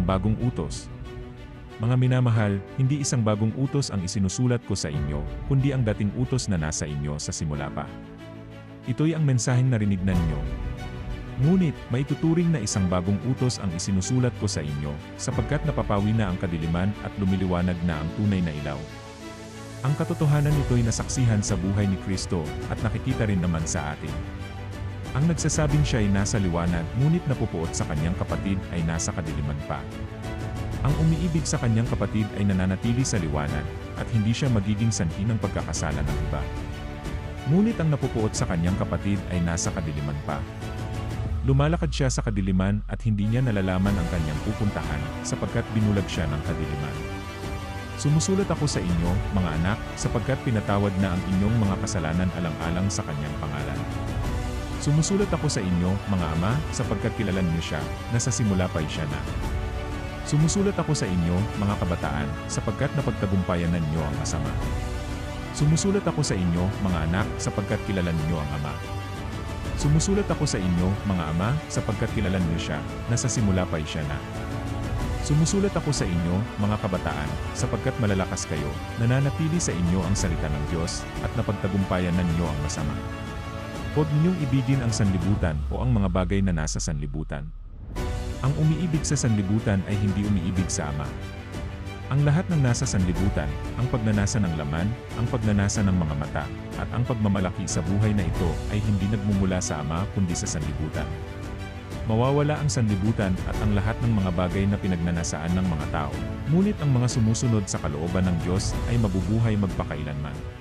bagong utos. Mga minamahal, hindi isang bagong utos ang isinusulat ko sa inyo, kundi ang dating utos na nasa inyo sa simula pa. Ito'y ang mensaheng narinig na ninyo. Ngunit, maituturing na isang bagong utos ang isinusulat ko sa inyo, sapagkat napapawi na ang kadiliman at lumiliwanag na ang tunay na ilaw. Ang katotohanan nito'y nasaksihan sa buhay ni Kristo, at nakikita rin naman sa atin. Ang nagsasabing siya ay nasa liwanag, ngunit napupuot sa kanyang kapatid ay nasa kadiliman pa. Ang umiibig sa kanyang kapatid ay nananatili sa liwanag, at hindi siya magiging sanhi ng pagkakasala ng iba. Ngunit ang napupuot sa kanyang kapatid ay nasa kadiliman pa. Lumalakad siya sa kadiliman at hindi niya nalalaman ang kanyang pupuntahan, sapagkat binulag siya ng kadiliman. Sumusulat ako sa inyo, mga anak, sapagkat pinatawad na ang inyong mga kasalanan alang-alang sa kanyang pangalan. Sumusulat ako sa inyo, mga ama, sapagkat kilala niyo siya, na sa simula pa'y siya na. Sumusulat ako sa inyo, mga kabataan, sapagkat napagtagumpayan na ninyo ang masama. Sumusulat ako sa inyo, mga anak, sapagkat kilala ninyo ang Ama. Sumusulat ako sa inyo, mga ama, sapagkat kilala niyo siya, na sa simula pa'y siya na. Sumusulat ako sa inyo, mga kabataan, sapagkat malalakas kayo, nananatili sa inyo ang salita ng Diyos, at napagtagumpayan na ninyo ang masama. Huwag ninyong ibigin ang sanlibutan o ang mga bagay na nasa sanlibutan. Ang umiibig sa sanlibutan ay hindi umiibig sa Ama. Ang lahat ng nasa sanlibutan, ang pagnanasa ng laman, ang pagnanasa ng mga mata, at ang pagmamalaki sa buhay na ito ay hindi nagmumula sa Ama kundi sa sanlibutan. Mawawala ang sanlibutan at ang lahat ng mga bagay na pinagnanasaan ng mga tao, ngunit ang mga sumusunod sa kalooban ng Diyos ay mabubuhay magpakailanman.